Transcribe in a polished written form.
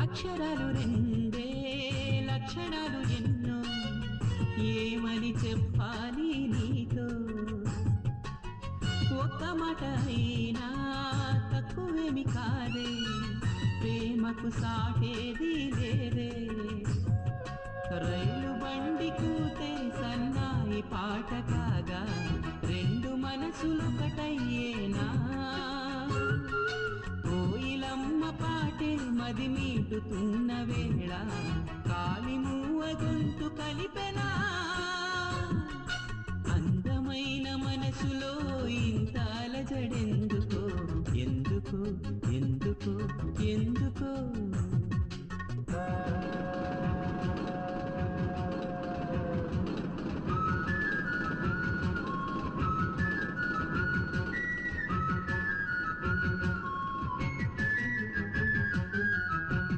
అక్షరాలు రెండే లక్షణాలు ఎన్నో ఏమని చెప్పాలి నీతో ఒక్క మాట అయినా తక్కువేమి కాదే ప్రేమకు సాటేది లేదే రైలు బండి కూతే సన్నాయి పాట కాగా రెండు మనసులొకటయ్యేనా కోయిలమ్మ పాటే మది మీటుతున్న వేళ కాలి మూవ గొంతు కలిపెనా అందమైన మనసులో ఇంత అలజడెందుకో ఎందుకో ఎందుకో ఎందుకో